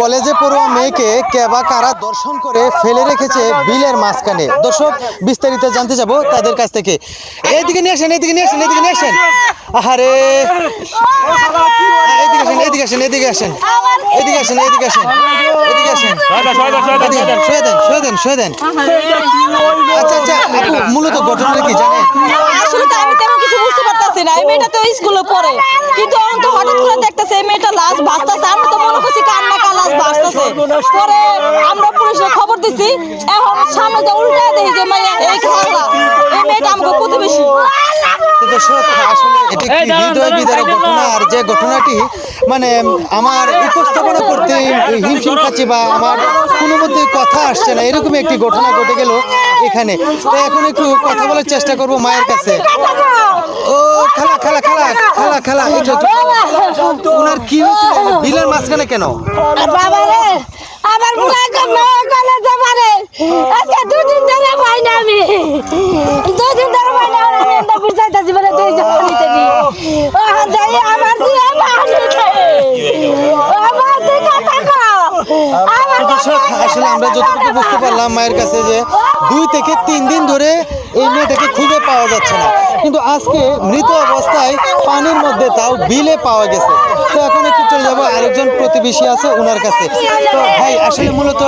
কলেজে পড়ুয়া মেয়েকে কে বা কারা দর্শন করে ফেলে রেখেছে বিলের মাঝখানে। দর্শক, বিস্তারিত জানতে যাব তাদের কাছ থেকে। এইদিকে নিয়ে আসেন, এইদিকে নিয়ে আসেন, এইদিকে নিয়ে আসেন। আহারে, এদিকে আসেন, এদিকে আসেন, এদিকে আসেন, এদিকে আসেন, এদিকে আসেন, এদিকে আসেন। শুয়ে দেন, শুয়ে দেন, শুয়ে দেন। আচ্ছা আচ্ছা, আপু মূলত ঘটনাটা কি জানেন? আসলে তো আমি তেমন কিছু বুঝতে পারতাছি না। এই মেয়েটা তো স্কুলে পড়ে, কিন্তু এখন তো হঠাৎ করে দেখতেছে এই মেয়েটা লাশ ভাসতেছে। আমরা তো মনে করছি কান্না কা লাশ ভাসতেছে। পরে আমরা পুলিশে খবর দিছি। এখন সামনে যে উল্টা দেখি যে মেয়ে এই খেলা, এই মেয়েটা আমাকে প্রতিবেশী। তো দর্শক, আসলে এটি একটি হৃদয় বিদারক ঘটনা। আর যে ঘটনাটি মানে আমার উপস্থাপনা করতে হিমশিম খাচ্ছি বা আমার কোনো মধ্যে কথা আসছে না, এরকম একটি ঘটনা ঘটে গেল এখানে। তো এখন একটু কথা বলার চেষ্টা করব মায়ের কাছে। ও খালা, খালা, খালা, খালা, খালা, ওনার কি হয়েছিল বিলের মাঝখানে কেন? বাবা রে, আমার মুখে মেয়ে কলেজে পড়ে, আজকে দুদিন ধরে পাই না আমি। দুদিন ধরে পাই না, আমি এটা বুঝাইতে জীবনে তুই জানিতে নি। ওখান থেকে আমার দিয়ে আমার দিকে তাকাও। দর্শক, আসলে আমরা যতটুকু বুঝতে পারলাম মায়ের কাছে যে 2 থেকে 3 দিন ধরে এই মেয়েটাকে খুঁজে পাওয়া যাচ্ছে না, কিন্তু আজকে মৃত অবস্থায় পানির মধ্যে, তাও বিলে পাওয়া গেছে। তো এখন একটু চলে যাবো আরেকজন প্রতিবেশী আছে ওনার কাছে। তো ভাই, আসলে মূলত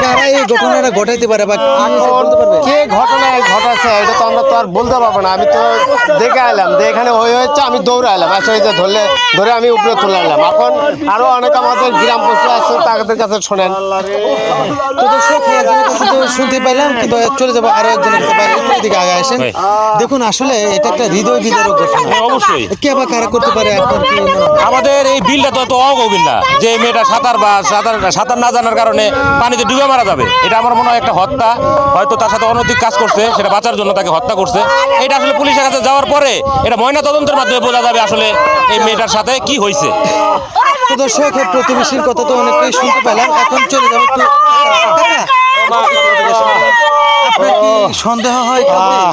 কারা এই ঘটনাটা ঘটাইতে পারে বা কি হয়েছে বলতে পারবে? কে ঘটনা ঘটাচ্ছে এটা তো আমরা তো আর বলতে পারবো না। আমি তো দেখে আইলাম যে এখানে হয়েছে, আমি দৌড়ে আইলাম, আসলে যে ধরে আমি উপরে তুলে আনলাম। এখন আরো অনেক আমাদের গ্রামবাসী আছে, তাদের কাছে শোনেন। তো দর্শক, একজনের কাছে তো শুনতে পাইলাম, কিন্তু চলে যাবো আরো একজনের কাছে। ভাই, একটু এদিকে আগে আসেন। দেখুন, আসলে এটা একটা হৃদয় বিদারক ঘটনা। অবশ্যই কে বা কারা করতে পারে আপনার কি মনে হয়? আমাদের এই বিলটা তো এত অগভীর না যে মেয়েটা সাঁতার না জানার কারণে পানিতে ডুবে মারা যাবে। এটা আমার মনে হয় একটা হত্যা, হয়তো তার সাথে অনৈতিক কাজ করছে, সেটা বাঁচার জন্য তাকে হত্যা করছে। এটা আসলে পুলিশের কাছে যাওয়ার পরে এটা ময়না তদন্তের মাধ্যমে বোঝা যাবে আসলে এই মেয়েটার সাথে কি হয়েছে। তো দর্শক, প্রতিবেশীর কথা তো অনেকটাই শুনতে পেলাম। এখন চলে যাবো একটু। আপনার কি সন্দেহ হয়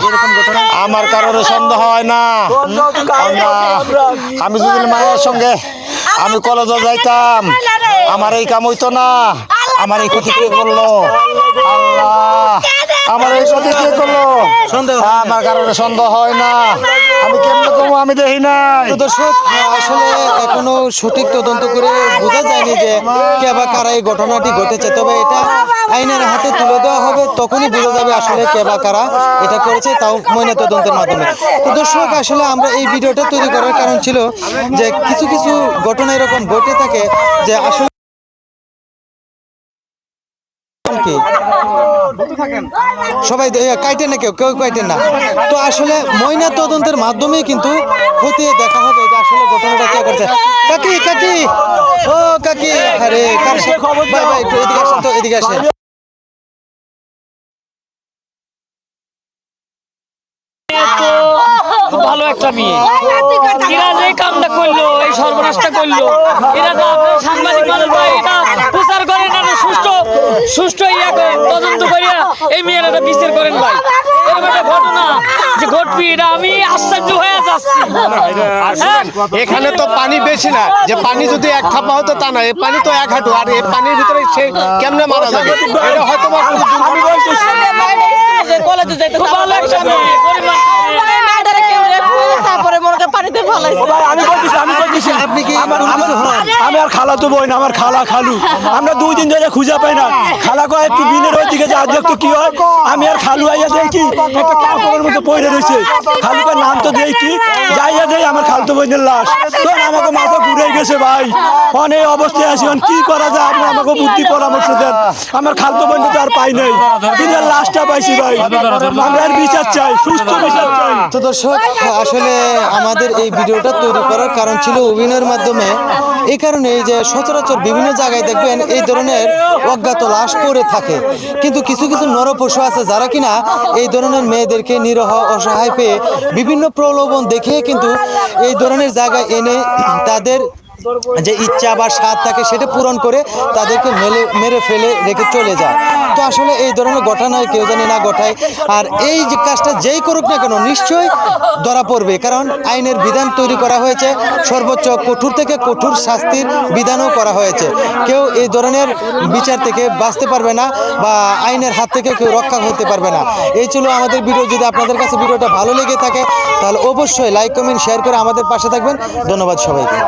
এরকম ঘটনা? আমার কারণে সন্দেহ হয় না। আমি যদি মায়ের সঙ্গে আমি কলেজে যাইতাম, আমার এই কাম হইতো না। আমার এই ক্ষতি কে করলো? আল্লাহ, আমার এই ক্ষতি কে করলো? সন্দেহ আমার কারণে সন্দেহ হয় না। আমি কেমনে কমো, আমি দেখি নাই। তো দর্শক, আসলে এখনো সঠিক তদন্ত করে বোঝা যায়নি যে কে বা কারা এই ঘটনাটি ঘটেছে। তবে এটা আইনের হাতে তুলে দেওয়া হবে, তখনই বোঝা যাবে আসলে কে বা কারা এটা করেছে, তাও ময়না তদন্তের মাধ্যমে। তো দর্শক, আসলে আমরা এই ভিডিওটা তৈরি করার কারণ ছিল যে কিছু কিছু ঘটনা এরকম ঘটে থাকে যে আসলে সবাই কাইটেন না, কেউ কাইটেন না। তো আসলে ময়না তদন্তের মাধ্যমে কিন্তু খতিয়ে দেখা হবে যে আসলে ঘটনাটা কে করছে। কাকি, কাকি, ও কাকি, আরে ভাই ভাই, একটু এদিকে আসেন, তো এদিকে আসেন। খুব ভালো একটা মেয়ে, এরা যে কামটা করলো, এই সর্বনাশটা করলো, এরা তো সাংবাদিক মানুষ ভাই, এটা প্রচার করেন, এটা সুষ্ঠু ইয়া করেন, তদন্ত করিয়া এই মেয়ের একটা বিচার করেন ভাই। এরকম একটা ঘটনা যে ঘটবি, এটা আমি আশ্চর্য হয়ে যাচ্ছি। এখানে তো পানি বেশি না, যে পানি যদি 1 থাপা হতো তা না, এই পানি তো 1 হাঁটু। আর এই পানির ভিতরে সে কেমনে মারা যাবে? এটা হয়তো বা কলেজে যাইতে খুব ভালো একটা মেয়ে, পরিবার তারপরে মনে হয় পানিতে ফলাইছে। আপনি কি আমি আর খালা তো বই না, আমার খালা খালু আমরা 2 দিন ধরে খুঁজে পাই না। খালা কয় একটু বিলের ওই দিকে যা, দেখতো কি হয়। আমি আর খালু আইয়া দেখি একটা কাপড়ের মধ্যে পড়ে রয়েছে। খালুকে নাম তো দেখি, যাইয়া দেয় আমার খালতো বোনের লাশ। তখন আমাকে মাথা ঘুরে গেছে ভাই, অনেক অবস্থায় আছি, কি করা যায় আপনি আমাকে বুদ্ধি পরামর্শ দেন। আমার খালতো বোন তো আর পাই নাই, কিন্তু লাশটা পাইছি ভাই। আমরা আর বিচার চাই, সুস্থ বিচার চাই। তো দর্শক, আসলে আমাদের এই ভিডিওটা তৈরি করার কারণ ছিল অভিনয়ের মাধ্যমে। এই কারণে যে সচরাচর বিভিন্ন জায়গায় দেখবেন এই ধরনের অজ্ঞাত লাশ পড়ে থাকে, কিন্তু কিছু কিছু নরপশু আছে যারা কিনা এই ধরনের মেয়েদেরকে নিরহ অসহায় পেয়ে বিভিন্ন প্রলোভন দেখে কিন্তু এই ধরনের জায়গায় এনে তাদের যে ইচ্ছা বা স্বাদ থাকে সেটা পূরণ করে তাদেরকে মেরে ফেলে রেখে চলে যায়। তো হয়তো আসলে এই ধরনের ঘটনায় কেউ জানি না ঘটায়। আর এই যে কাজটা যেই করুক না কেন নিশ্চয়ই ধরা পড়বে, কারণ আইনের বিধান তৈরি করা হয়েছে, সর্বোচ্চ কঠোর থেকে কঠোর শাস্তির বিধানও করা হয়েছে। কেউ এই ধরনের বিচার থেকে বাঁচতে পারবে না বা আইনের হাত থেকে কেউ রক্ষা হতে পারবে না। এই ছিল আমাদের ভিডিও। যদি আপনাদের কাছে ভিডিওটা ভালো লেগে থাকে তাহলে অবশ্যই লাইক কমেন্ট শেয়ার করে আমাদের পাশে থাকবেন। ধন্যবাদ সবাইকে।